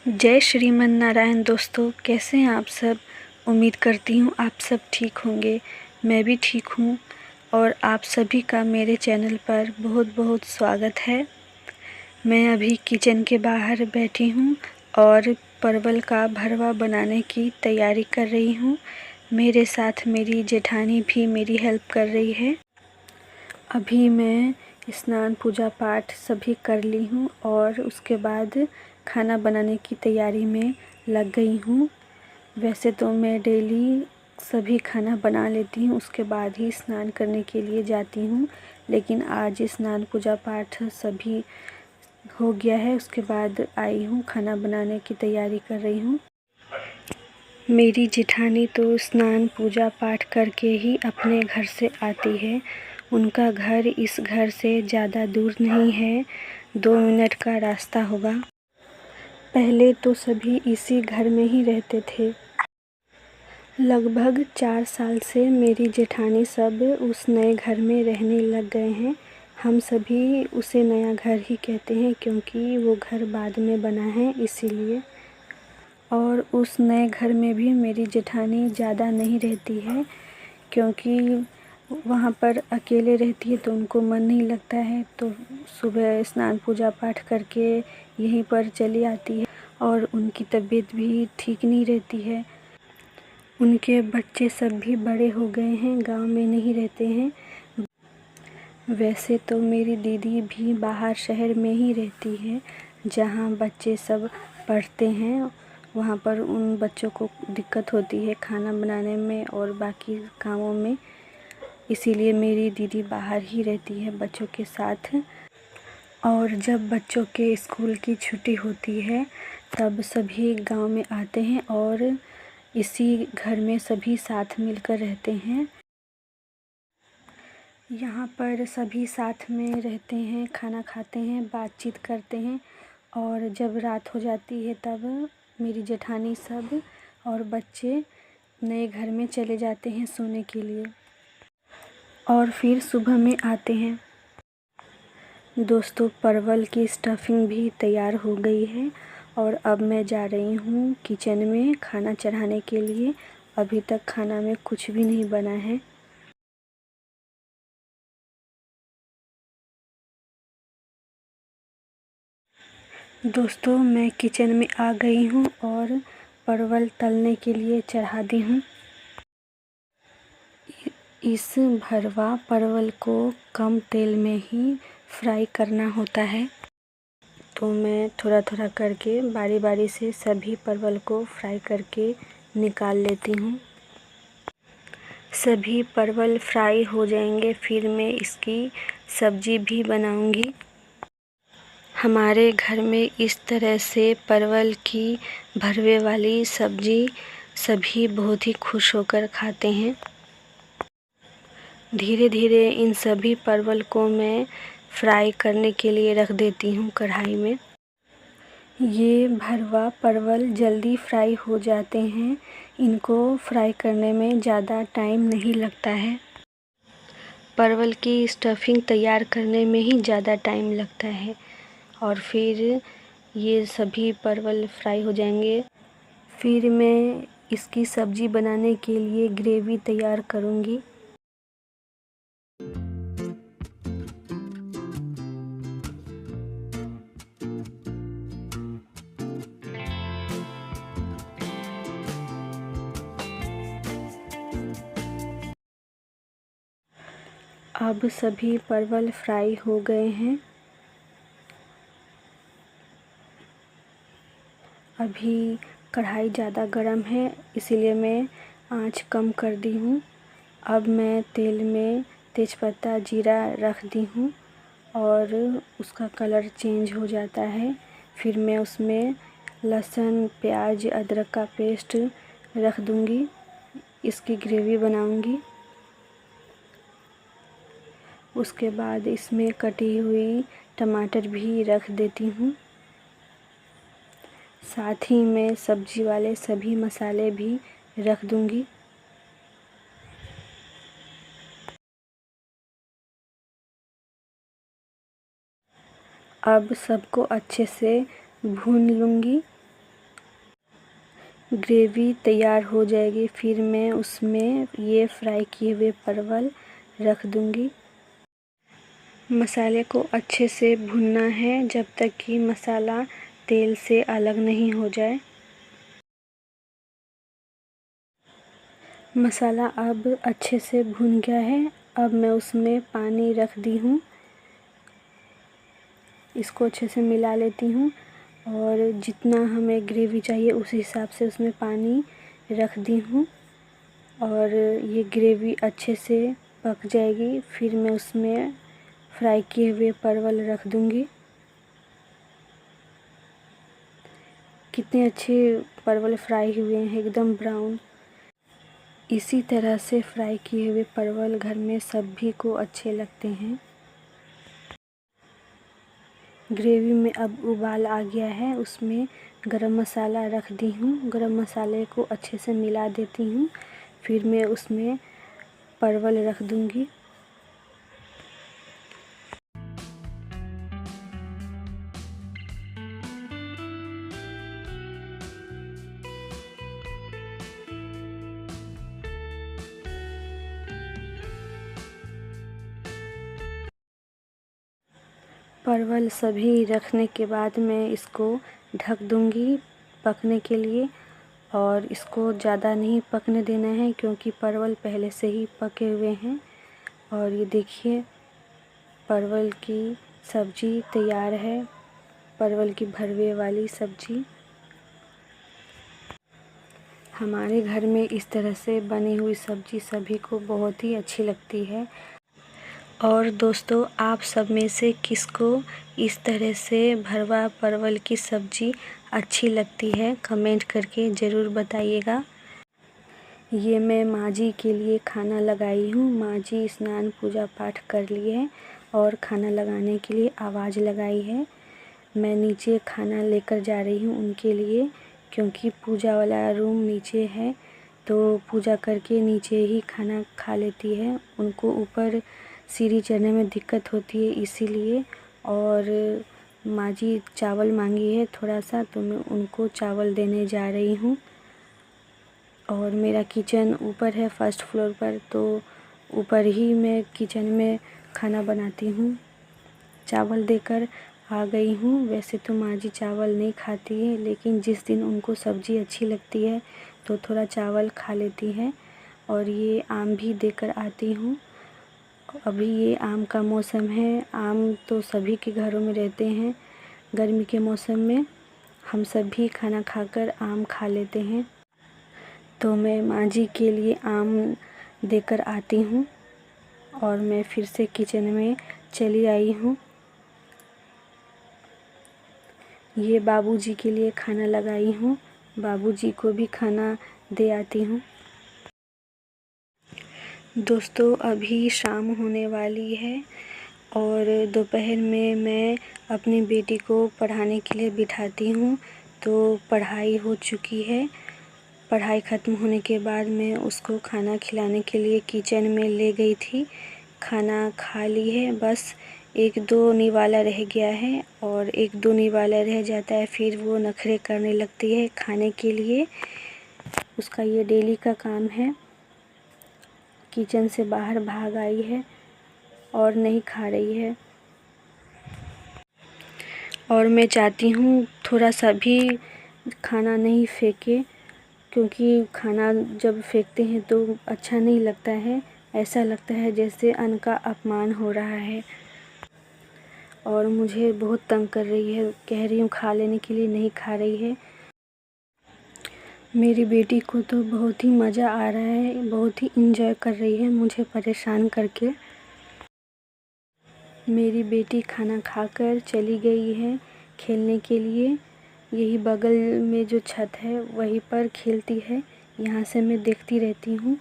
जय श्रीमन नारायण। दोस्तों, कैसे हैं आप सब। उम्मीद करती हूँ आप सब ठीक होंगे। मैं भी ठीक हूँ और आप सभी का मेरे चैनल पर बहुत बहुत स्वागत है। मैं अभी किचन के बाहर बैठी हूँ और परवल का भरवा बनाने की तैयारी कर रही हूँ। मेरे साथ मेरी जेठानी भी मेरी हेल्प कर रही है। अभी मैं स्नान पूजा पाठ सभी कर ली हूँ और उसके बाद खाना बनाने की तैयारी में लग गई हूँ। वैसे तो मैं डेली सभी खाना बना लेती हूँ, उसके बाद ही स्नान करने के लिए जाती हूँ, लेकिन आज स्नान पूजा पाठ सभी हो गया है। उसके बाद आई हूँ, खाना बनाने की तैयारी कर रही हूँ। मेरी जेठानी तो स्नान पूजा पाठ करके ही अपने घर से आती है। उनका घर इस घर से ज़्यादा दूर नहीं है, 2 मिनट का रास्ता होगा। पहले तो सभी इसी घर में ही रहते थे। लगभग 4 साल से मेरी जेठानी सब उस नए घर में रहने लग गए हैं। हम सभी उसे नया घर ही कहते हैं क्योंकि वो घर बाद में बना है, इसीलिए। और उस नए घर में भी मेरी जेठानी ज़्यादा नहीं रहती है क्योंकि वहाँ पर अकेले रहती है तो उनको मन नहीं लगता है, तो सुबह स्नान पूजा पाठ करके यहीं पर चली आती है। और उनकी तबीयत भी ठीक नहीं रहती है। उनके बच्चे सब भी बड़े हो गए हैं, गांव में नहीं रहते हैं। वैसे तो मेरी दीदी भी बाहर शहर में ही रहती है, जहाँ बच्चे सब पढ़ते हैं। वहाँ पर उन बच्चों को दिक्कत होती है खाना बनाने में और बाकी कामों में, इसीलिए मेरी दीदी बाहर ही रहती है बच्चों के साथ। और जब बच्चों के स्कूल की छुट्टी होती है तब सभी गांव में आते हैं और इसी घर में सभी साथ मिलकर रहते हैं। यहाँ पर सभी साथ में रहते हैं, खाना खाते हैं, बातचीत करते हैं। और जब रात हो जाती है तब मेरी जेठानी सब और बच्चे नए घर में चले जाते हैं सोने के लिए और फिर सुबह में आते हैं। दोस्तों, परवल की स्टफिंग भी तैयार हो गई है और अब मैं जा रही हूँ किचन में खाना चढ़ाने के लिए। अभी तक खाना में कुछ भी नहीं बना है। दोस्तों, मैं किचन में आ गई हूँ और परवल तलने के लिए चढ़ा दी हूँ। इस भरवा परवल को कम तेल में ही फ्राई करना होता है, तो मैं थोड़ा थोड़ा करके बारी बारी से सभी परवल को फ्राई करके निकाल लेती हूँ। सभी परवल फ्राई हो जाएंगे, फिर मैं इसकी सब्ज़ी भी बनाऊँगी। हमारे घर में इस तरह से परवल की भरवे वाली सब्ज़ी सभी बहुत ही खुश होकर खाते हैं। धीरे धीरे इन सभी परवल को मैं फ्राई करने के लिए रख देती हूँ कढ़ाई में। ये भरवा परवल जल्दी फ्राई हो जाते हैं, इनको फ्राई करने में ज़्यादा टाइम नहीं लगता है। परवल की स्टफिंग तैयार करने में ही ज़्यादा टाइम लगता है और फिर ये सभी परवल फ्राई हो जाएंगे। फिर मैं इसकी सब्ज़ी बनाने के लिए ग्रेवी तैयार करूँगी। अब सभी परवल फ्राई हो गए हैं। अभी कढ़ाई ज़्यादा गर्म है, इसीलिए मैं आंच कम कर दी हूँ। अब मैं तेल में तेज़पत्ता जीरा रख दी हूँ और उसका कलर चेंज हो जाता है। फिर मैं उसमें लहसुन, प्याज, अदरक का पेस्ट रख दूँगी। इसकी ग्रेवी बनाऊँगी। उसके बाद इसमें कटी हुई टमाटर भी रख देती हूँ। साथ ही मैं सब्जी वाले सभी मसाले भी रख दूँगी। अब सबको अच्छे से भून लूँगी। ग्रेवी तैयार हो जाएगी फिर मैं उसमें ये फ्राई किए हुए परवल रख दूँगी। मसाले को अच्छे से भूनना है जब तक कि मसाला तेल से अलग नहीं हो जाए। मसाला अब अच्छे से भुन गया है। अब मैं उसमें पानी रख दी हूँ। इसको अच्छे से मिला लेती हूँ और जितना हमें ग्रेवी चाहिए उस हिसाब से उसमें पानी रख दी हूँ और ये ग्रेवी अच्छे से पक जाएगी। फिर मैं उसमें फ्राई किए हुए परवल रख दूँगी। कितने अच्छे परवल फ्राई हुए हैं, एकदम ब्राउन। इसी तरह से फ्राई किए हुए परवल घर में सभी को अच्छे लगते हैं। ग्रेवी में अब उबाल आ गया है, उसमें गरम मसाला रख दी हूँ। गरम मसाले को अच्छे से मिला देती हूँ। फिर मैं उसमें परवल रख दूँगी। परवल सभी रखने के बाद मैं इसको ढक दूँगी पकने के लिए। और इसको ज़्यादा नहीं पकने देना है क्योंकि परवल पहले से ही पके हुए हैं। और ये देखिए परवल की सब्ज़ी तैयार है, परवल की भरवे वाली सब्ज़ी। हमारे घर में इस तरह से बनी हुई सब्ज़ी सभी को बहुत ही अच्छी लगती है। और दोस्तों, आप सब में से किसको इस तरह से भरवा परवल की सब्ज़ी अच्छी लगती है, कमेंट करके ज़रूर बताइएगा। ये मैं माँ जी के लिए खाना लगाई हूँ। माँ जी स्नान पूजा पाठ कर लिए हैं और खाना लगाने के लिए आवाज़ लगाई है। मैं नीचे खाना लेकर जा रही हूँ उनके लिए, क्योंकि पूजा वाला रूम नीचे है तो पूजा करके नीचे ही खाना खा लेती है। उनको ऊपर सीढ़ी चढ़ने में दिक्कत होती है इसीलिए। और माँ जी चावल मांगी है थोड़ा सा, तो मैं उनको चावल देने जा रही हूँ। और मेरा किचन ऊपर है फर्स्ट फ्लोर पर, तो ऊपर ही मैं किचन में खाना बनाती हूँ। चावल देकर आ गई हूँ। वैसे तो माँ जी चावल नहीं खाती है, लेकिन जिस दिन उनको सब्ज़ी अच्छी लगती है तो थोड़ा चावल खा लेती हैं। और ये आम भी देकर आती हूँ। अभी ये आम का मौसम है। आम तो सभी के घरों में रहते हैं। गर्मी के मौसम में हम सभी खाना खाकर आम खा लेते हैं। तो मैं माँ जी के लिए आम देकर आती हूँ और मैं फिर से किचन में चली आई हूँ। ये बाबूजी के लिए खाना लगाई हूँ। बाबूजी को भी खाना दे आती हूँ। दोस्तों, अभी शाम होने वाली है और दोपहर में मैं अपनी बेटी को पढ़ाने के लिए बिठाती हूँ। तो पढ़ाई हो चुकी है। पढ़ाई ख़त्म होने के बाद मैं उसको खाना खिलाने के लिए किचन में ले गई थी। खाना खा ली है, बस 1-2 निवाला रह गया है। और 1-2 निवाला रह जाता है फिर वो नखरे करने लगती है खाने के लिए। उसका ये डेली का काम है। किचन से बाहर भाग आई है और नहीं खा रही है। और मैं चाहती हूँ थोड़ा सा भी खाना नहीं फेंके, क्योंकि खाना जब फेंकते हैं तो अच्छा नहीं लगता है। ऐसा लगता है जैसे अन्न का अपमान हो रहा है। और मुझे बहुत तंग कर रही है, कह रही हूँ खा लेने के लिए, नहीं खा रही है। मेरी बेटी को तो बहुत ही मज़ा आ रहा है, बहुत ही इंजॉय कर रही है मुझे परेशान करके। मेरी बेटी खाना खाकर चली गई है खेलने के लिए। यही बगल में जो छत है वहीं पर खेलती है। यहाँ से मैं देखती रहती हूँ।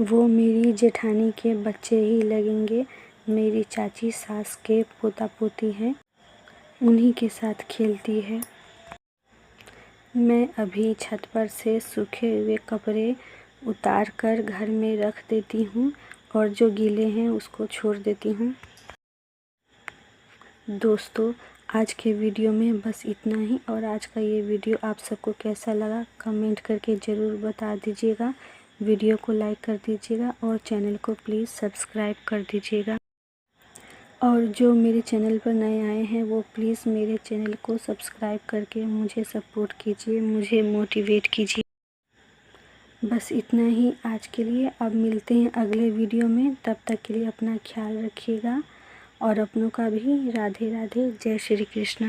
वो मेरी जेठानी के बच्चे ही लगेंगे। मेरी चाची सास के पोता पोती हैं, उन्हीं के साथ खेलती है। मैं अभी छत पर से सूखे हुए कपड़े उतार कर घर में रख देती हूँ और जो गीले हैं उसको छोड़ देती हूँ। दोस्तों, आज के वीडियो में बस इतना ही। और आज का ये वीडियो आप सबको कैसा लगा कमेंट करके ज़रूर बता दीजिएगा। वीडियो को लाइक कर दीजिएगा और चैनल को प्लीज़ सब्सक्राइब कर दीजिएगा। और जो मेरे चैनल पर नए आए हैं वो प्लीज़ मेरे चैनल को सब्सक्राइब करके मुझे सपोर्ट कीजिए, मुझे मोटिवेट कीजिए। बस इतना ही आज के लिए। अब मिलते हैं अगले वीडियो में। तब तक के लिए अपना ख्याल रखिएगा और अपनों का भी। राधे राधे। जय श्री कृष्णा।